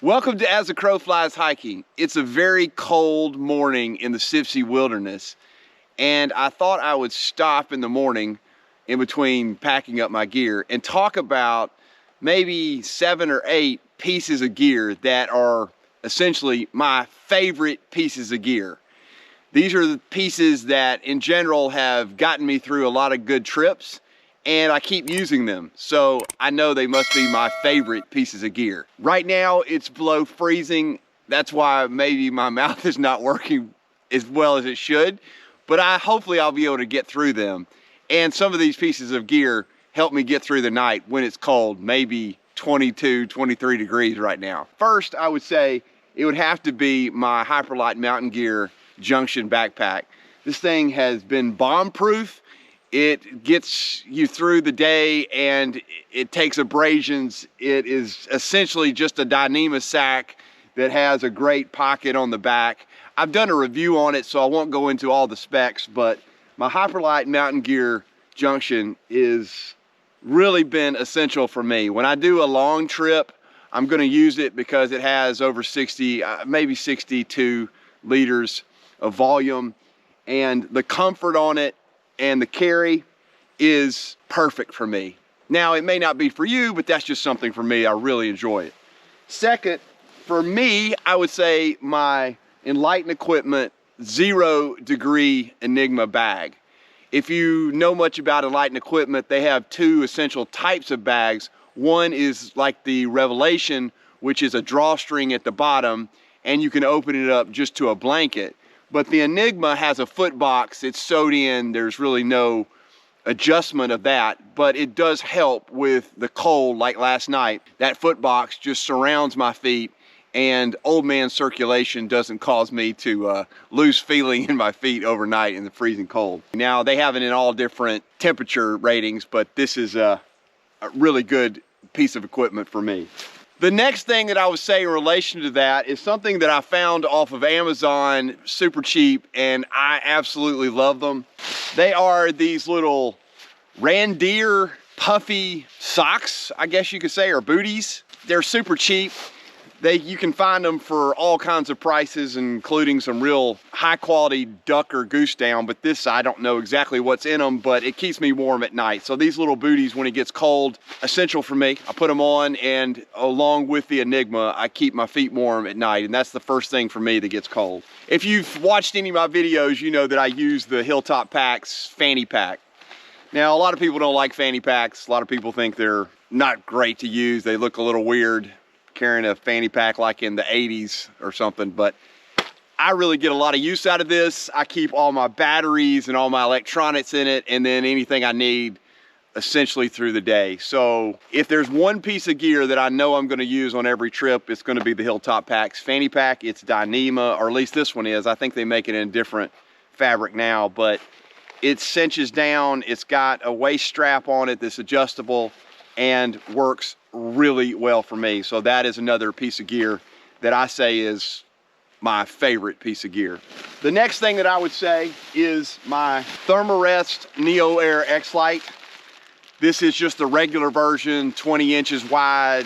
Welcome to As the Crow Flies Hiking. It's a very cold morning in the Sipsey Wilderness, and I thought I would stop in the morning in between packing up my gear and talk about maybe 7 or 8 pieces of gear that are essentially my favorite pieces of gear. These are the pieces that in general have gotten me through a lot of good trips, and I keep using them, so I know they must be my favorite pieces of gear. Right now it's below freezing. That's why maybe my mouth is not working as well as it should, but hopefully I'll be able to get through them. And some of these pieces of gear help me get through the night when it's cold, maybe 22, 23 degrees right now. First, I would say it would have to be my Hyperlite mountain gear junction backpack. This thing has been bomb-proof. It gets you through the day and it takes abrasions. It is essentially just a Dyneema sack that has a great pocket on the back. I've done a review on it, so I won't go into all the specs, but my Hyperlite mountain gear junction is really been essential for me. When I do a long trip, I'm gonna use it because it has over 60, maybe 62 liters of volume, and the comfort on it and the carry is perfect for me. Now, it may not be for you, but that's just something for me. I really enjoy it. Second, for me, I would say my Enlightened Equipment 0 degree Enigma bag. If you know much about Enlightened Equipment, they have 2 essential types of bags. One is like the Revelation, which is a drawstring at the bottom, and you can open it up just to a blanket. But the Enigma has a foot box. It's sewed in. There's really no adjustment of that, but it does help with the cold. Like last night, that foot box just surrounds my feet, and old man circulation doesn't cause me to lose feeling in my feet overnight in the freezing cold. Now, they have it in all different temperature ratings, but this is a really good piece of equipment for me. The next thing that I would say in relation to that is something that I found off of Amazon, super cheap, and I absolutely love them. They are these little reindeer puffy socks, I guess you could say, or booties. They're super cheap. You can find them for all kinds of prices, including some real high quality duck or goose down, but this, I don't know exactly what's in them, but it keeps me warm at night. So these little booties, when it gets cold, essential for me. I put them on, and along with the Enigma, I keep my feet warm at night, and that's the first thing for me that gets cold. If you've watched any of my videos, you know that I use the Hilltop Packs Fanny Pack. Now, a lot of people don't like Fanny Packs. A lot of people think they're not great to use. They look a little weird carrying a fanny pack like in the 80s or something, but I really get a lot of use out of this. I keep all my batteries and all my electronics in it, and then anything I need essentially through the day. So if there's one piece of gear that I know I'm going to use on every trip, it's going to be the Hilltop Packs Fanny Pack. It's Dyneema, or at least this one is. I think they make it in a different fabric now, but it cinches down. It's got a waist strap on it that's adjustable and works really well for me. So that is another piece of gear that I say is my favorite piece of gear. The next thing that I would say is my Thermarest NeoAir X-Lite. This is just the regular version, 20 inches wide.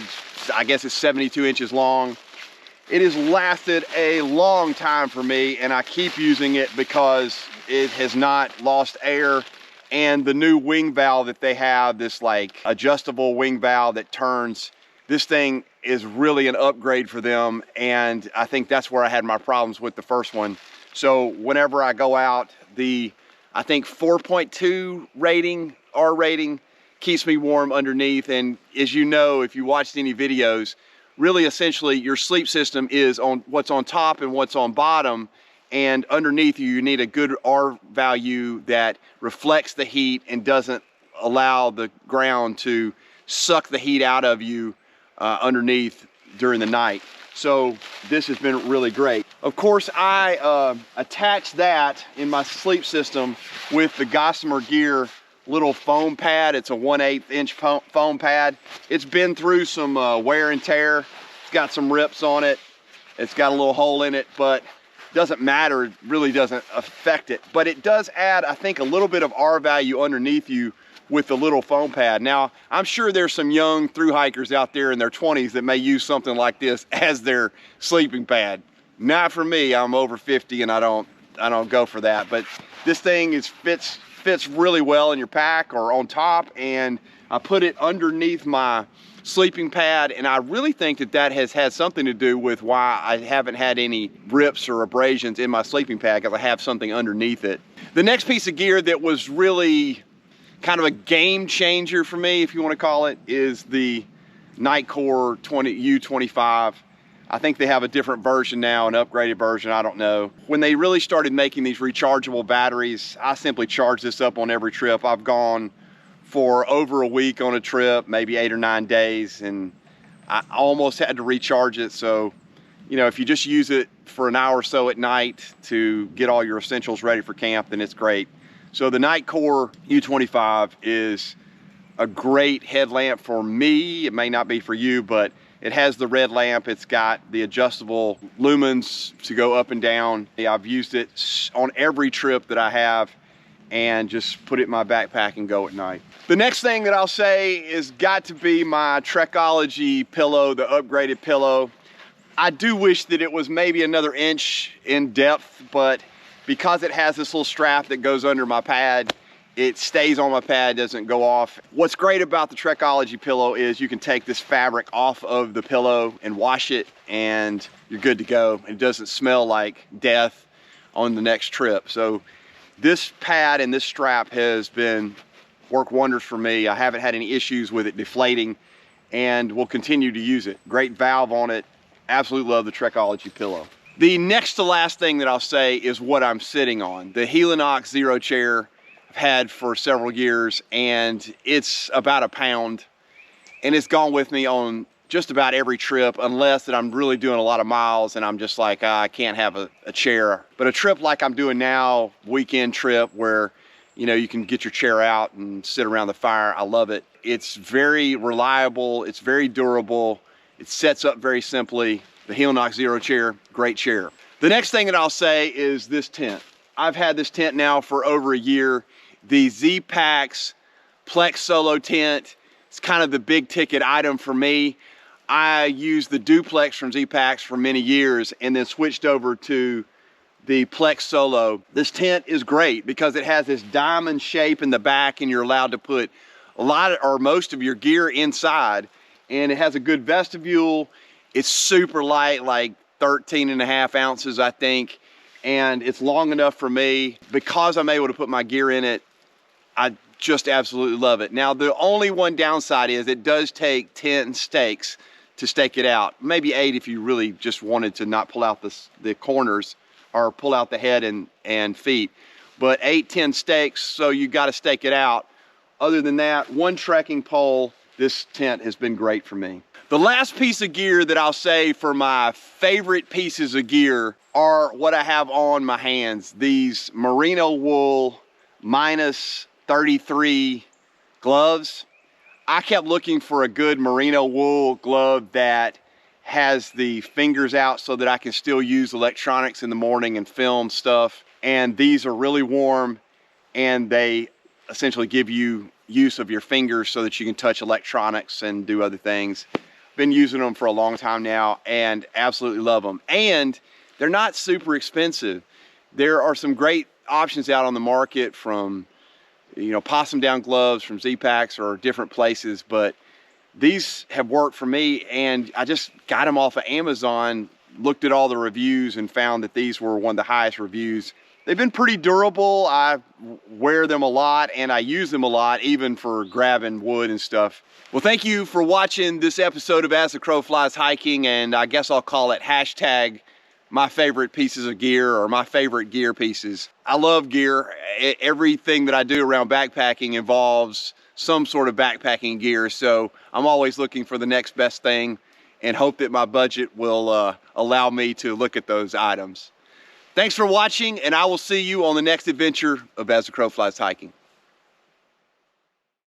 I guess it's 72 inches long. It has lasted a long time for me, and I keep using it because it has not lost air. And the new wing valve that they have, this like adjustable wing valve that turns, this thing is really an upgrade for them. And I think that's where I had my problems with the first one. So whenever I go out, I think 4.2 rating, R rating, keeps me warm underneath. And as you know, if you watched any videos, really essentially your sleep system is on what's on top and what's on bottom. And underneath you need a good R value that reflects the heat and doesn't allow the ground to suck the heat out of you underneath during the night. So this has been really great. Of course, I attached that in my sleep system with the Gossamer Gear little foam pad. It's a 1/8 inch foam pad. It's been through some wear and tear. It's got some rips on it. It's got a little hole in it, but doesn't matter. It really doesn't affect it, but it does add, I think, a little bit of R value underneath you with the little foam pad. Now, I'm sure there's some young thru hikers out there in their 20s that may use something like this as their sleeping pad. Not for me. I'm over 50 and I don't go for that. But this thing fits really well in your pack or on top, and I put it underneath my sleeping pad, and I really think that has had something to do with why I haven't had any rips or abrasions in my sleeping pad, because I have something underneath it. The next piece of gear that was really kind of a game changer for me, if you want to call it, is the Nitecore U25. I think they have a different version now, an upgraded version, I don't know. When they really started making these rechargeable batteries, I simply charge this up on every trip. I've gone for over a week on a trip, maybe 8 or 9 days, and I almost had to recharge it. So, you know, if you just use it for an hour or so at night to get all your essentials ready for camp, then it's great. So the Nitecore U25 is a great headlamp for me. It may not be for you, but it has the red lamp. It's got the adjustable lumens to go up and down. I've used it on every trip that I have, and just put it in my backpack and go at night. The next thing that I'll say is got to be my Trekology pillow, the upgraded pillow. I do wish that it was maybe another inch in depth, but because it has this little strap that goes under my pad, it stays on my pad, doesn't go off. What's great about the Trekology pillow is you can take this fabric off of the pillow and wash it, and you're good to go. It doesn't smell like death on the next trip. So this pad and this strap has worked wonders for me. I haven't had any issues with it deflating, and will continue to use it. Great valve on it. Absolutely love the Trekology pillow. The next to last thing that I'll say is what I'm sitting on. The Helinox Zero chair I've had for several years, and it's about a pound, and it's gone with me on just about every trip, unless that I'm really doing a lot of miles and I'm just like, I can't have a chair. But a trip like I'm doing now, weekend trip where, you know, you can get your chair out and sit around the fire, I love it. It's very reliable, it's very durable, it sets up very simply. The Helinox Zero chair, great chair. The next thing that I'll say is this tent. I've had this tent now for over a year. The Z-Packs Plex Solo tent, it's kind of the big ticket item for me. I used the duplex from Z-Packs for many years and then switched over to the Plex Solo. This tent is great because it has this diamond shape in the back, and you're allowed to put a lot or most of your gear inside, and it has a good vestibule. It's super light, like 13.5 ounces, I think, and it's long enough for me. Because I'm able to put my gear in it, I just absolutely love it. Now, the only one downside is it does take 10 stakes to stake it out. Maybe 8 if you really just wanted to not pull out the corners or pull out the head and feet. But 8, 10 stakes, so you got to stake it out. Other than that, one trekking pole, this tent has been great for me. The last piece of gear that I'll say for my favorite pieces of gear are what I have on my hands. These merino wool -33 gloves. I kept looking for a good merino wool glove that has the fingers out so that I can still use electronics in the morning and film stuff. And these are really warm, and they essentially give you use of your fingers so that you can touch electronics and do other things. Been using them for a long time now and absolutely love them. And they're not super expensive. There are some great options out on the market from, you know, possum down gloves from Z-Packs or different places, but these have worked for me, and I just got them off of Amazon, looked at all the reviews and found that these were one of the highest reviews. They've been pretty durable. I wear them a lot and I use them a lot, even for grabbing wood and stuff. Well, thank you for watching this episode of As the Crow Flies Hiking, and I guess I'll call it hashtag my favorite pieces of gear or my favorite gear pieces. I love gear. Everything that I do around backpacking involves some sort of backpacking gear, so I'm always looking for the next best thing and hope that my budget will allow me to look at those items. Thanks for watching, and I will see you on the next adventure of As the Crow Flies Hiking.